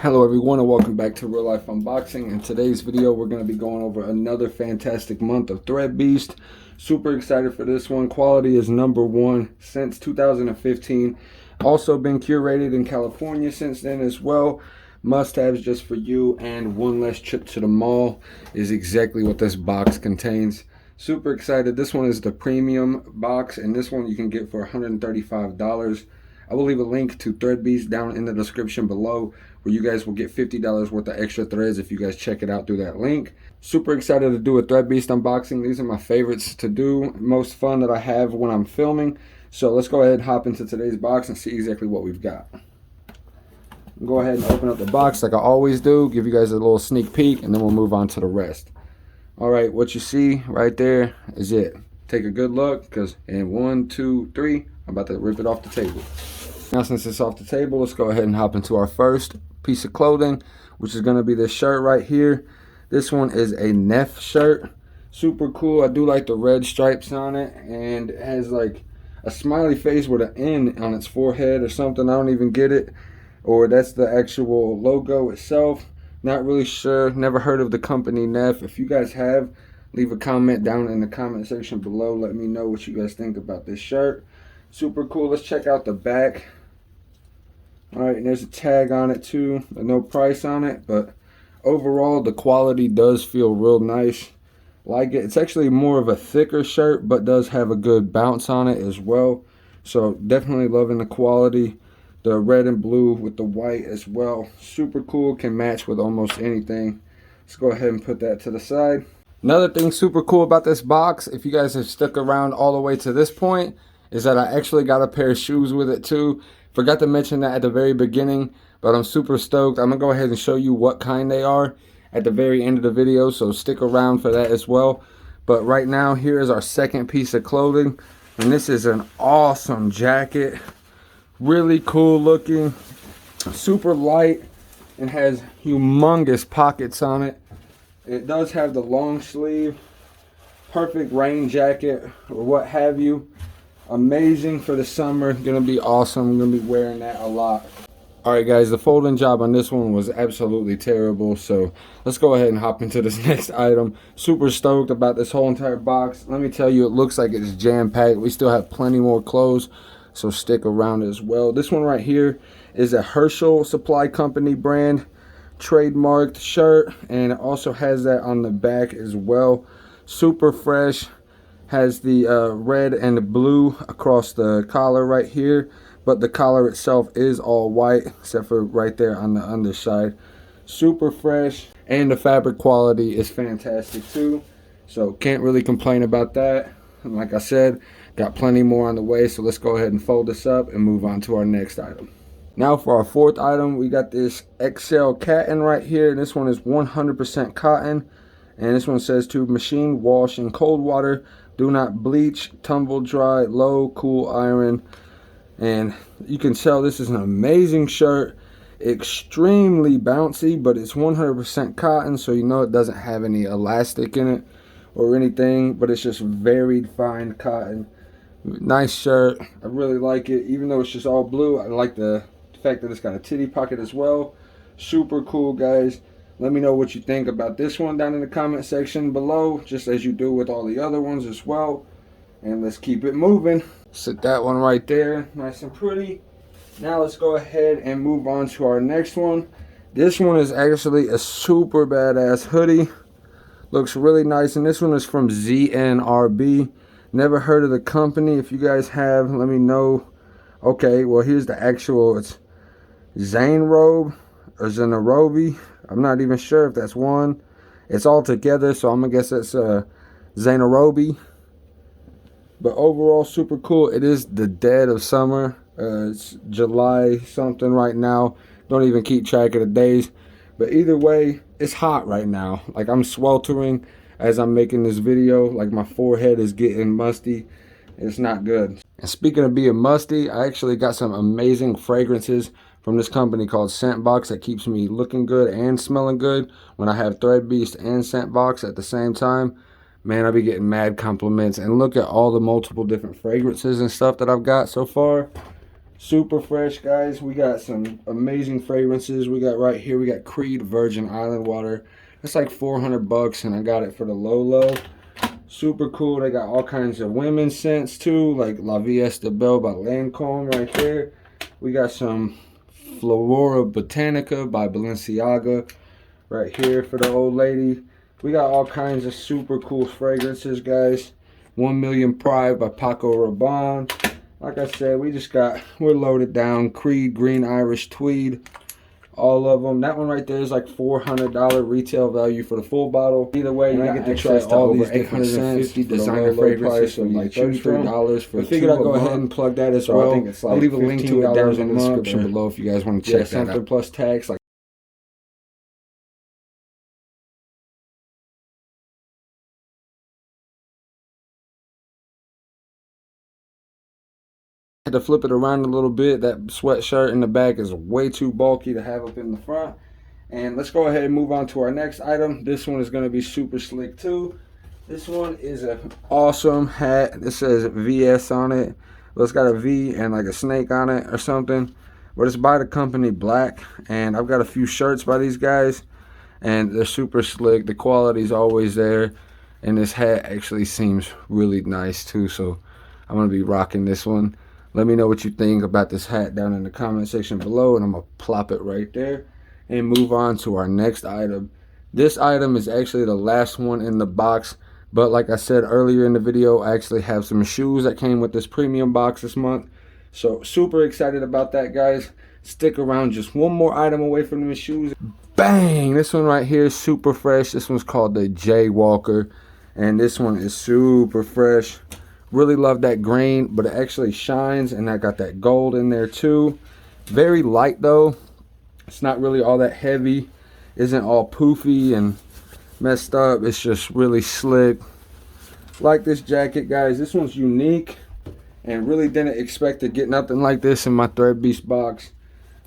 Hello everyone and welcome back to Real Life Unboxing. In today's video we're going to be going over another fantastic month of Threadbeast. Super excited for this one. Quality is #1 since 2015. Also been curated in California since then as well. Must-haves just for you, and one less trip to the mall is exactly what this box contains. Super excited. This one is the premium box, and this one you can get for $135. I will leave a link to Threadbeast down in the description below, where you guys will get $50 worth of extra threads if you guys check it out through that link. Super excited to do a Threadbeast unboxing. These are my favorites to do, most fun that I have when I'm filming. So let's go ahead and hop into today's box and see exactly what we've got. Go ahead and open up the box like I always do, give you guys a little sneak peek, and then we'll move on to the rest. All right, what you see right there is it. Take a good look, because in 1, 2, 3, I'm about to rip it off the table. Now since it's off the table, let's go ahead and hop into our first piece of clothing, which is going to be this shirt right here. This one is a Neff shirt. Super cool. I do like the red stripes on it, and it has like a smiley face with an N on its forehead or something. I don't even get it. Or that's the actual logo itself. Not really sure. Never heard of the company Neff. If you guys have, leave a comment down in the comment section below. Let me know what you guys think about this shirt. Super cool. Let's check out the back. Alright, and there's a tag on it too. No price on it, but overall the quality does feel real nice. Like it. It's actually more of a thicker shirt, but does have a good bounce on it as well. So definitely loving the quality. The red and blue with the white as well. Super cool. Can match with almost anything. Let's go ahead and put that to the side. Another thing super cool about this box, if you guys have stuck around all the way to this point, is that I actually got a pair of shoes with it too. Forgot to mention that at the very beginning, but I'm super stoked. I'm going to go ahead and show you what kind they are at the very end of the video, so stick around for that as well. But right now, here is our second piece of clothing, and this is an awesome jacket. Really cool looking, super light, and has humongous pockets on it. It does have the long sleeve, perfect rain jacket or what have you. Amazing for the summer. Gonna be awesome. I'm gonna be wearing that a lot. Alright guys, the folding job on this one was absolutely terrible, so let's go ahead and hop into this next item. Super stoked about this whole entire box. Let me tell you, it looks like it's jam-packed. We still have plenty more clothes, so stick around as well. This one right here is a Herschel Supply Company brand trademarked shirt, and it also has that on the back as well. Super fresh. Has the red and the blue across the collar right here, but the collar itself is all white except for right there on the underside. Super fresh, and the fabric quality is fantastic too, so can't really complain about that. And like I said, got plenty more on the way, so let's go ahead and fold this up and move on to our next item. Now for our fourth item, we got this XL cotton right here. This one is 100% cotton, and this one says to machine wash in cold water. Do not bleach, tumble dry, low, cool iron. And you can tell this is an amazing shirt. Extremely bouncy, but it's 100% cotton, so you know it doesn't have any elastic in it or anything, but it's just very fine cotton. Nice shirt. I really like it. Even though it's just all blue, I like the fact that it's got a titty pocket as well. Super cool, guys. Let me know what you think about this one down in the comment section below, just as you do with all the other ones as well. And let's keep it moving. Sit that one right there, nice and pretty. Now let's go ahead and move on to our next one. This one is actually a super badass hoodie. Looks really nice, and this one is from ZNRB. Never heard of the company. If you guys have, let me know. Okay, well here's the actual, it's Zainrobe or Zanarobi. I'm not even sure if that's one. It's all together, so I'm gonna guess that's Zainarobi. But overall, super cool. It is the dead of summer. It's July something right now. Don't even keep track of the days. But either way, it's hot right now. Like, I'm sweltering as I'm making this video. Like, my forehead is getting musty. It's not good. And speaking of being musty, I actually got some amazing fragrances from this company called SCENTBOX that keeps me looking good and smelling good when I have Threadbeast and SCENTBOX at the same time. Man, I'll be getting mad compliments. And look at all the multiple different fragrances and stuff that I've got so far. Super fresh, guys. We got some amazing fragrances. We got right here, we got Creed Virgin Island Water. It's like 400 bucks, and I got it for the low. Super cool. They got all kinds of women's scents too, like La Vie Estebelle by Lancome right there. We got some Flora Botanica by Balenciaga right here for the old lady. We got all kinds of super cool fragrances, guys. 1 Million Pride by Paco Rabanne. Like I said, we're loaded down. Creed Green Irish Tweed. All of them. That one right there is like $400 retail value for the full bottle. Either way, you get to try all these different scents, designer fragrances, so like $33 for. I figured I'd go ahead and plug that as well. I think it's like I'll leave a link to it down in the description below if you guys want to check that out. Something plus tax. Like, had to flip it around a little bit. That sweatshirt in the back is way too bulky to have up in the front. And let's go ahead and move on to our next item. This one is going to be super slick too. This one is an awesome hat. This says VS on it. Well, it's got a V and like a snake on it or something. But it's by the company Black. And I've got a few shirts by these guys. And they're super slick. The quality's always there. And this hat actually seems really nice too. So I'm going to be rocking this one. Let me know what you think about this hat down in the comment section below, and I'm going to plop it right there and move on to our next item. This item is actually the last one in the box, but like I said earlier in the video, I actually have some shoes that came with this premium box this month. So super excited about that, guys. Stick around, just one more item away from the shoes. Bang! This one right here is super fresh. This one's called the Jaywalker, and this one is super fresh. Really love that grain, but it actually shines, and I got that gold in there too. Very light though. It's not really all that heavy. Isn't all poofy and messed up. It's just really slick. Like this jacket, guys. This one's unique, and really didn't expect to get nothing like this in my Threadbeast box,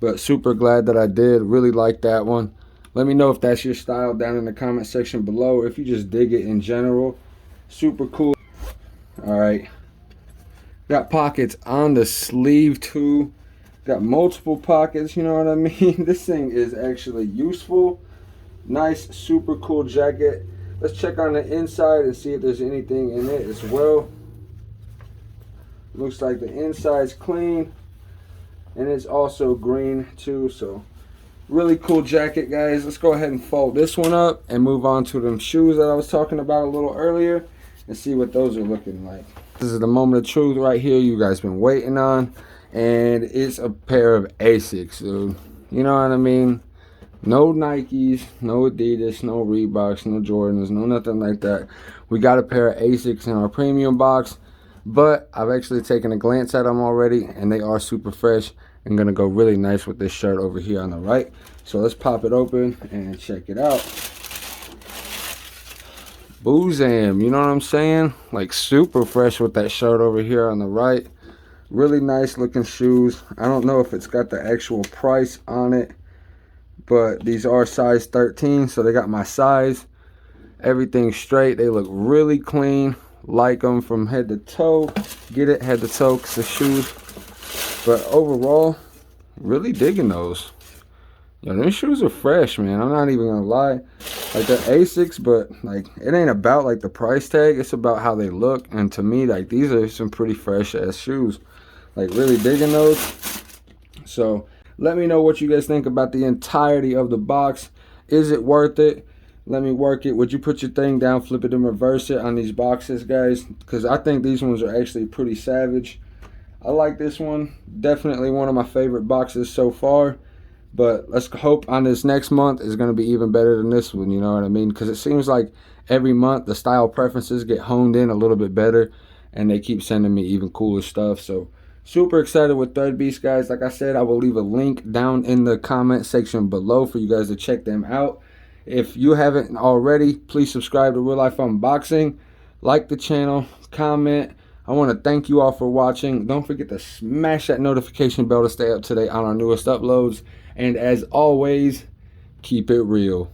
but super glad that I did. Really like that one. Let me know if that's your style down in the comment section below, if you just dig it in general. Super cool. Alright, got pockets on the sleeve too. Got multiple pockets, you know what I mean? This thing is actually useful. Nice, super cool jacket. Let's check on the inside and see if there's anything in it as well. Looks like the inside's clean, and it's also green too, so really cool jacket, guys. Let's go ahead and fold this one up and move on to them shoes that I was talking about a little earlier and see what those are looking like. This is the moment of truth right here you guys been waiting on, and it's a pair of Asics, dude. You know what I mean? No Nikes, no Adidas, no Reeboks, no Jordans, no nothing like that. We got a pair of Asics in our premium box, but I've actually taken a glance at them already, and they are super fresh and gonna go really nice with this shirt over here on the right. So let's pop it open and check it out. Boozam, you know what I'm saying? Like super fresh with that shirt over here on the right. Really nice looking shoes. I don't know if it's got the actual price on it, but these are size 13, so they got my size. Everything's straight. They look really clean. Like them from head to toe. Get it, head to toe, because the shoes. But overall, really digging those. Yo, these shoes are fresh, man. I'm not even gonna lie. Like, they're Asics, but like it ain't about like the price tag. It's about how they look. And to me, like, these are some pretty fresh ass shoes. Like, really digging those. So let me know what you guys think about the entirety of the box. Is it worth it? Let me work it. Would you put your thing down, flip it, and reverse it on these boxes, guys? Because I think these ones are actually pretty savage. I like this one. Definitely one of my favorite boxes so far. But let's hope on this next month is going to be even better than this one, you know what I mean? Because it seems like every month the style preferences get honed in a little bit better, and they keep sending me even cooler stuff. So super excited with Threadbeast, guys. Like I said, I will leave a link down in the comment section below for you guys to check them out. If you haven't already, please subscribe to Real Life Unboxing. Like the channel, comment. I want to thank you all for watching. Don't forget to smash that notification bell to stay up to date on our newest uploads. And as always, keep it real.